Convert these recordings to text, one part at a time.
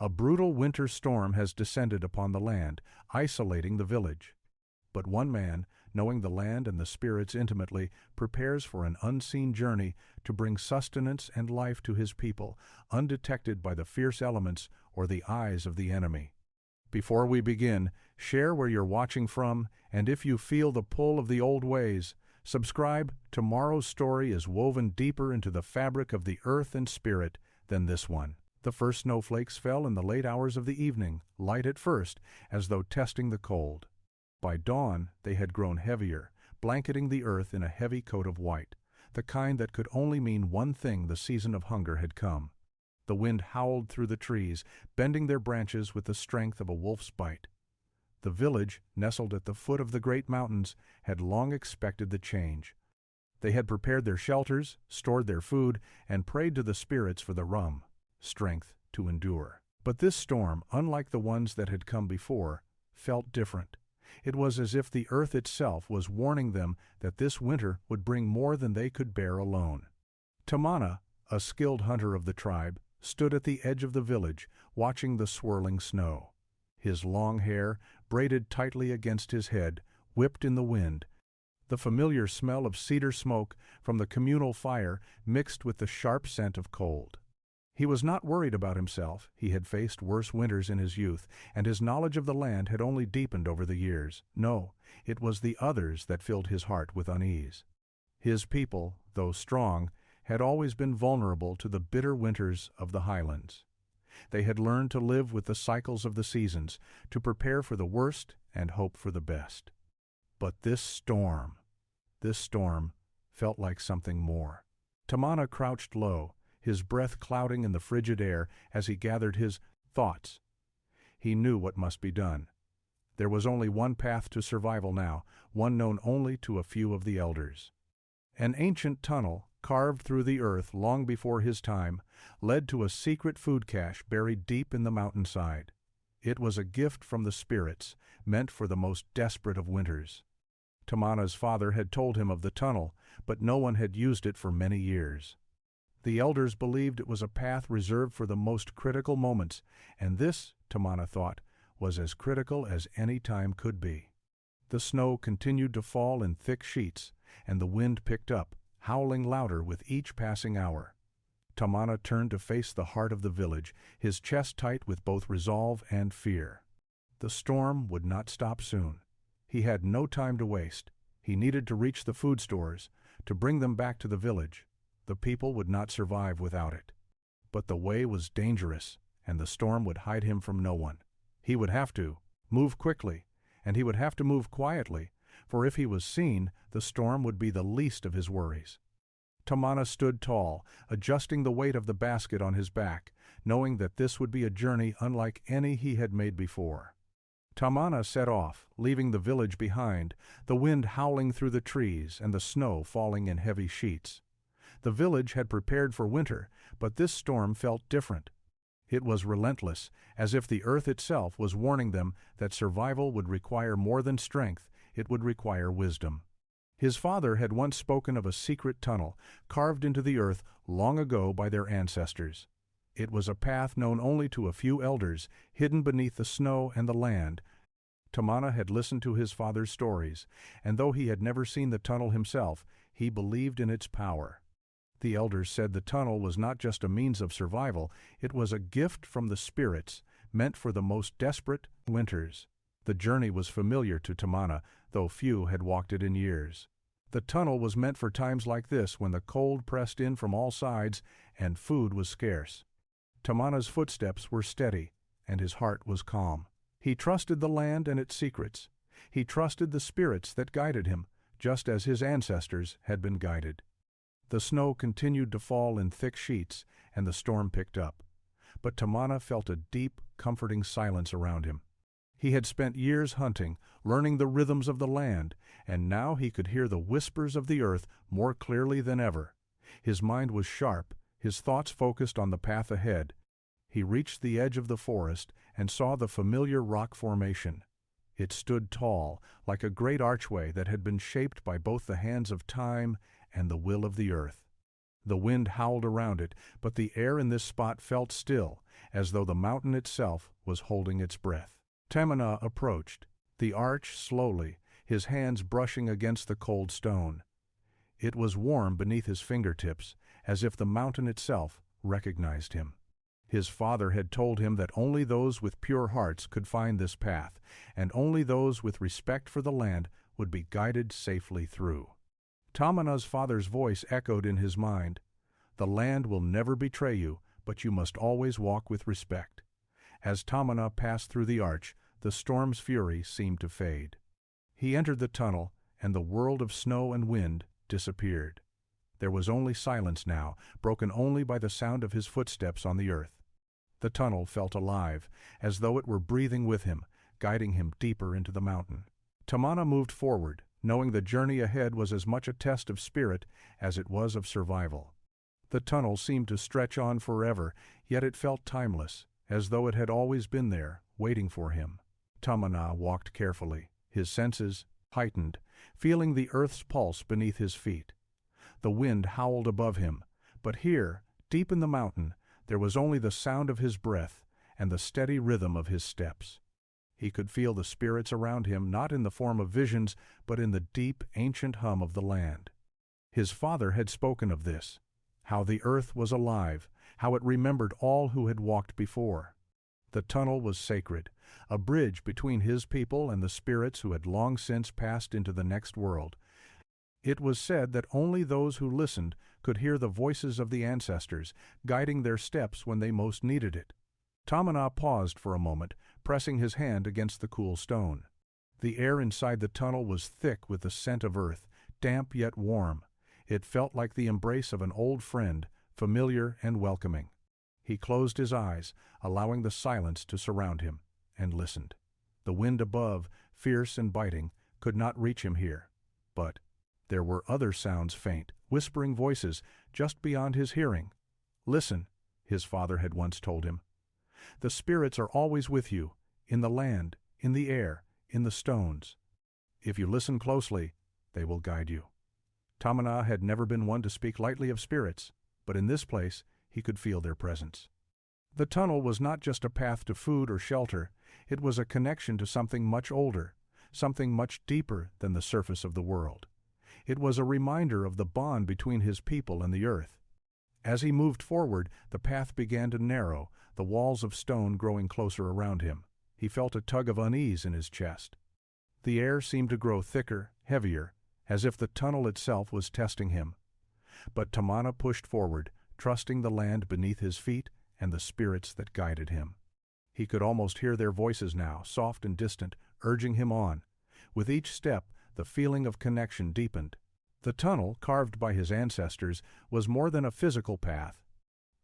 A brutal winter storm has descended upon the land, isolating the village. But one man, knowing the land and the spirits intimately, prepares for an unseen journey to bring sustenance and life to his people, undetected by the fierce elements or the eyes of the enemy. Before we begin, share where you're watching from, and if you feel the pull of the old ways, subscribe. Tomorrow's story is woven deeper into the fabric of the earth and spirit than this one. The first snowflakes fell in the late hours of the evening, light at first, as though testing the cold. By dawn, they had grown heavier, blanketing the earth in a heavy coat of white, the kind that could only mean one thing: the season of hunger had come. The wind howled through the trees, bending their branches with the strength of a wolf's bite. The village, nestled at the foot of the great mountains, had long expected the change. They had prepared their shelters, stored their food, and prayed to the spirits for the strength to endure. But this storm, unlike the ones that had come before, felt different. It was as if the earth itself was warning them that this winter would bring more than they could bear alone. Tamana, a skilled hunter of the tribe, stood at the edge of the village, watching the swirling snow. His long hair, braided tightly against his head, whipped in the wind. The familiar smell of cedar smoke from the communal fire mixed with the sharp scent of cold. He was not worried about himself. He had faced worse winters in his youth, and his knowledge of the land had only deepened over the years. No, it was the others that filled his heart with unease. His people, though strong, had always been vulnerable to the bitter winters of the highlands. They had learned to live with the cycles of the seasons, to prepare for the worst and hope for the best. But this storm felt like something more. Tamana crouched low, his breath clouding in the frigid air as he gathered his thoughts. He knew what must be done. There was only one path to survival now, one known only to a few of the elders. An ancient tunnel, carved through the earth long before his time, led to a secret food cache buried deep in the mountainside. It was a gift from the spirits, meant for the most desperate of winters. Tamana's father had told him of the tunnel, but no one had used it for many years. The elders believed it was a path reserved for the most critical moments, and this, Tamana thought, was as critical as any time could be. The snow continued to fall in thick sheets, and the wind picked up, howling louder with each passing hour. Tamana turned to face the heart of the village, his chest tight with both resolve and fear. The storm would not stop soon. He had no time to waste. He needed to reach the food stores, to bring them back to the village. The people would not survive without it. But the way was dangerous, and the storm would hide him from no one. He would have to move quickly, and he would have to move quietly, for if he was seen, the storm would be the least of his worries. Tamana stood tall, adjusting the weight of the basket on his back, knowing that this would be a journey unlike any he had made before. Tamana set off, leaving the village behind, the wind howling through the trees and the snow falling in heavy sheets. The village had prepared for winter, but this storm felt different. It was relentless, as if the earth itself was warning them that survival would require more than strength, it would require wisdom. His father had once spoken of a secret tunnel, carved into the earth long ago by their ancestors. It was a path known only to a few elders, hidden beneath the snow and the land. Tamana had listened to his father's stories, and though he had never seen the tunnel himself, he believed in its power. The elders said the tunnel was not just a means of survival, it was a gift from the spirits, meant for the most desperate winters. The journey was familiar to Tamana, though few had walked it in years. The tunnel was meant for times like this, when the cold pressed in from all sides and food was scarce. Tamana's footsteps were steady, and his heart was calm. He trusted the land and its secrets. He trusted the spirits that guided him, just as his ancestors had been guided. The snow continued to fall in thick sheets, and the storm picked up. But Tamana felt a deep, comforting silence around him. He had spent years hunting, learning the rhythms of the land, and now he could hear the whispers of the earth more clearly than ever. His mind was sharp, his thoughts focused on the path ahead. He reached the edge of the forest and saw the familiar rock formation. It stood tall, like a great archway that had been shaped by both the hands of time and the will of the earth. The wind howled around it, but the air in this spot felt still, as though the mountain itself was holding its breath. Tamana approached, the arch slowly, his hands brushing against the cold stone. It was warm beneath his fingertips, as if the mountain itself recognized him. His father had told him that only those with pure hearts could find this path, and only those with respect for the land would be guided safely through. Tamana's father's voice echoed in his mind. The land will never betray you, but you must always walk with respect. As Tamana passed through the arch, the storm's fury seemed to fade. He entered the tunnel, and the world of snow and wind disappeared. There was only silence now, broken only by the sound of his footsteps on the earth. The tunnel felt alive, as though it were breathing with him, guiding him deeper into the mountain. Tamana moved forward, knowing the journey ahead was as much a test of spirit as it was of survival. The tunnel seemed to stretch on forever, yet it felt timeless, as though it had always been there, waiting for him. Tamana walked carefully, his senses heightened, feeling the earth's pulse beneath his feet. The wind howled above him, but here, deep in the mountain, there was only the sound of his breath and the steady rhythm of his steps. He could feel the spirits around him not in the form of visions, but in the deep, ancient hum of the land. His father had spoken of this, how the earth was alive, how it remembered all who had walked before. The tunnel was sacred, a bridge between his people and the spirits who had long since passed into the next world. It was said that only those who listened could hear the voices of the ancestors, guiding their steps when they most needed it. Tamana paused for a moment, pressing his hand against the cool stone. The air inside the tunnel was thick with the scent of earth, damp yet warm. It felt like the embrace of an old friend, familiar and welcoming. He closed his eyes, allowing the silence to surround him, and listened. The wind above, fierce and biting, could not reach him here. But there were other sounds, faint, whispering voices, just beyond his hearing. "Listen," his father had once told him. "The spirits are always with you, in the land, in the air, in the stones. If you listen closely, they will guide you." Tamana had never been one to speak lightly of spirits, but in this place he could feel their presence. The tunnel was not just a path to food or shelter, it was a connection to something much older, something much deeper than the surface of the world. It was a reminder of the bond between his people and the earth. As he moved forward, the path began to narrow, the walls of stone growing closer around him. He felt a tug of unease in his chest. The air seemed to grow thicker, heavier, as if the tunnel itself was testing him. But Tamana pushed forward, trusting the land beneath his feet and the spirits that guided him. He could almost hear their voices now, soft and distant, urging him on. With each step, the feeling of connection deepened. The tunnel, carved by his ancestors, was more than a physical path.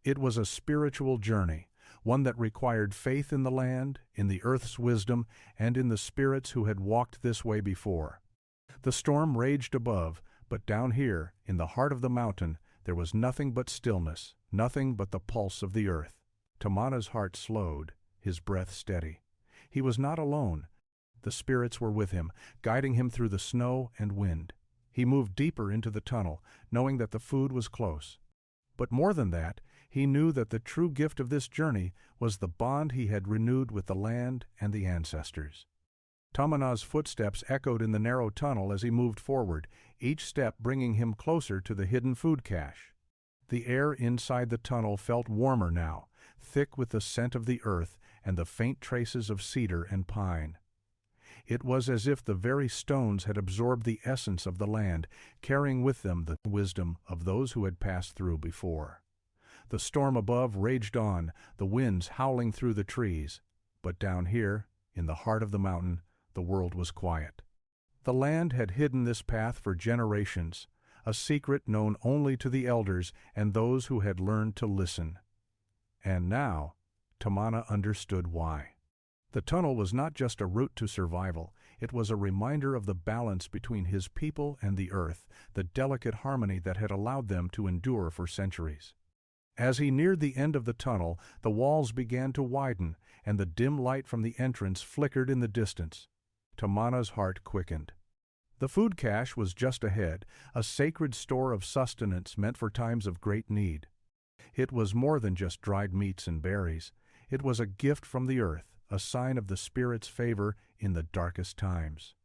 It was a spiritual journey, one that required faith in the land, in the earth's wisdom, and in the spirits who had walked this way before. The storm raged above, but down here, in the heart of the mountain, there was nothing but stillness, nothing but the pulse of the earth. Tamana's heart slowed, his breath steady. He was not alone. The spirits were with him, guiding him through the snow and wind. He moved deeper into the tunnel, knowing that the food was close. But more than that, he knew that the true gift of this journey was the bond he had renewed with the land and the ancestors. Tamana's footsteps echoed in the narrow tunnel as he moved forward, each step bringing him closer to the hidden food cache. The air inside the tunnel felt warmer now, thick with the scent of the earth and the faint traces of cedar and pine. It was as if the very stones had absorbed the essence of the land, carrying with them the wisdom of those who had passed through before. The storm above raged on, the winds howling through the trees. But down here, in the heart of the mountain, the world was quiet. The land had hidden this path for generations, a secret known only to the elders and those who had learned to listen. And now, Tamana understood why. The tunnel was not just a route to survival, it was a reminder of the balance between his people and the earth, the delicate harmony that had allowed them to endure for centuries. As he neared the end of the tunnel, the walls began to widen, and the dim light from the entrance flickered in the distance. Tamana's heart quickened. The food cache was just ahead, a sacred store of sustenance meant for times of great need. It was more than just dried meats and berries. It was a gift from the earth, a sign of the Spirit's favor in the darkest times.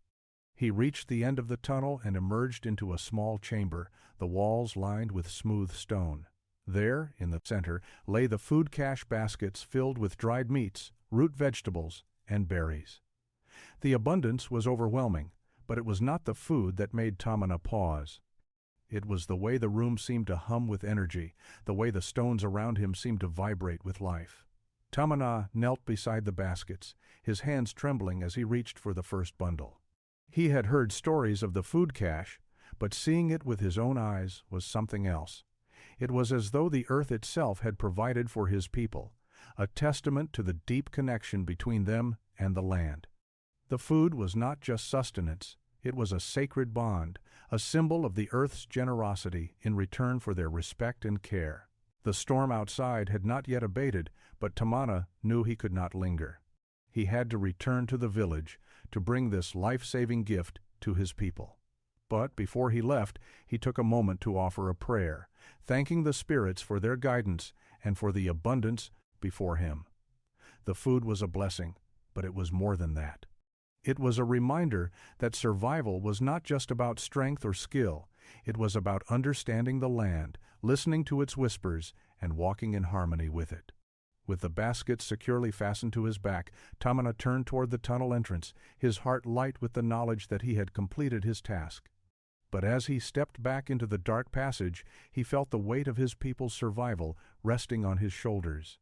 He reached the end of the tunnel and emerged into a small chamber, the walls lined with smooth stone. There, in the center, lay the food cache baskets filled with dried meats, root vegetables, and berries. The abundance was overwhelming, but it was not the food that made Tamana pause. It was the way the room seemed to hum with energy, the way the stones around him seemed to vibrate with life. Tamana knelt beside the baskets, his hands trembling as he reached for the first bundle. He had heard stories of the food cache, but seeing it with his own eyes was something else. It was as though the earth itself had provided for his people, a testament to the deep connection between them and the land. The food was not just sustenance, it was a sacred bond, a symbol of the earth's generosity in return for their respect and care. The storm outside had not yet abated, but Tamana knew he could not linger. He had to return to the village to bring this life-saving gift to his people. But before he left, he took a moment to offer a prayer, thanking the spirits for their guidance and for the abundance before him. The food was a blessing, but it was more than that. It was a reminder that survival was not just about strength or skill. It was about understanding the land, listening to its whispers, and walking in harmony with it. With the basket securely fastened to his back, Tamana turned toward the tunnel entrance, his heart light with the knowledge that he had completed his task. But as he stepped back into the dark passage, he felt the weight of his people's survival resting on his shoulders.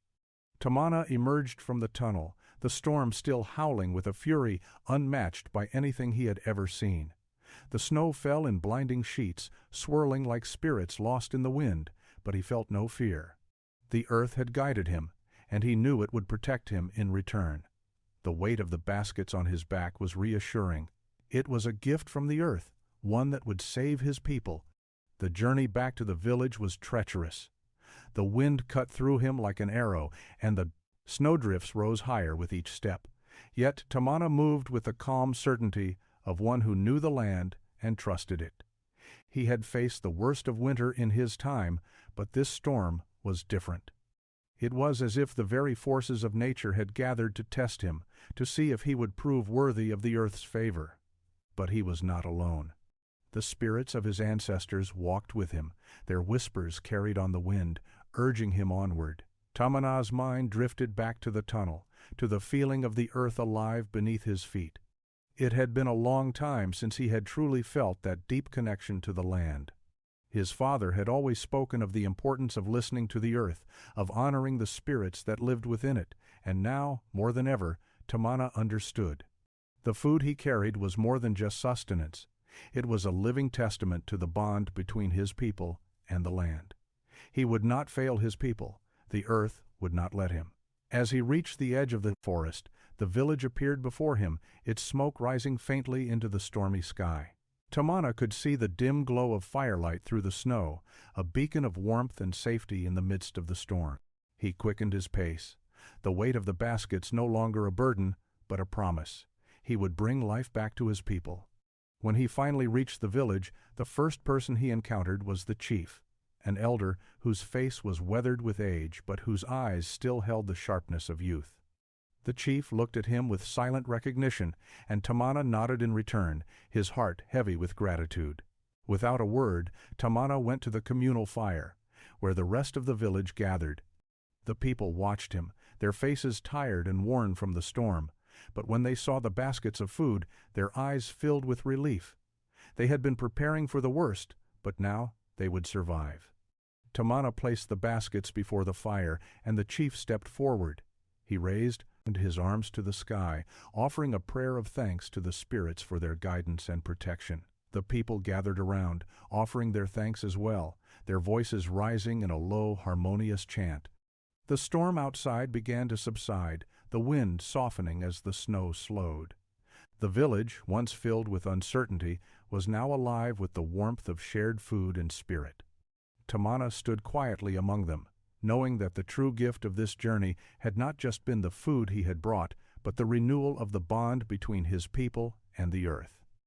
Tamana emerged from the tunnel, the storm still howling with a fury unmatched by anything he had ever seen. The snow fell in blinding sheets, swirling like spirits lost in the wind, but he felt no fear. The earth had guided him, and he knew it would protect him in return. The weight of the baskets on his back was reassuring. It was a gift from the earth, one that would save his people. The journey back to the village was treacherous. The wind cut through him like an arrow, and the snowdrifts rose higher with each step. Yet Tamana moved with the calm certainty of one who knew the land and trusted it. He had faced the worst of winter in his time, but this storm was different. It was as if the very forces of nature had gathered to test him, to see if he would prove worthy of the earth's favor. But he was not alone. The spirits of his ancestors walked with him, their whispers carried on the wind, urging him onward. Tamana's mind drifted back to the tunnel, to the feeling of the earth alive beneath his feet. It had been a long time since he had truly felt that deep connection to the land. His father had always spoken of the importance of listening to the earth, of honoring the spirits that lived within it, and now, more than ever, Tamana understood. The food he carried was more than just sustenance. It was a living testament to the bond between his people and the land. He would not fail his people. The earth would not let him. As he reached the edge of the forest, the village appeared before him, its smoke rising faintly into the stormy sky. Tamana could see the dim glow of firelight through the snow, a beacon of warmth and safety in the midst of the storm. He quickened his pace. The weight of the baskets no longer a burden, but a promise. He would bring life back to his people. When he finally reached the village, the first person he encountered was the chief, an elder whose face was weathered with age but whose eyes still held the sharpness of youth. The chief looked at him with silent recognition, and Tamana nodded in return, his heart heavy with gratitude. Without a word, Tamana went to the communal fire, where the rest of the village gathered. The people watched him, their faces tired and worn from the storm, but when they saw the baskets of food, their eyes filled with relief. They had been preparing for the worst, but now they would survive. Tamana placed the baskets before the fire, and the chief stepped forward. He raised his arms to the sky, offering a prayer of thanks to the spirits for their guidance and protection. The people gathered around, offering their thanks as well, their voices rising in a low, harmonious chant. The storm outside began to subside, the wind softening as the snow slowed. The village, once filled with uncertainty, was now alive with the warmth of shared food and spirit. Tamana stood quietly among them, knowing that the true gift of this journey had not just been the food he had brought, but the renewal of the bond between his people and the earth.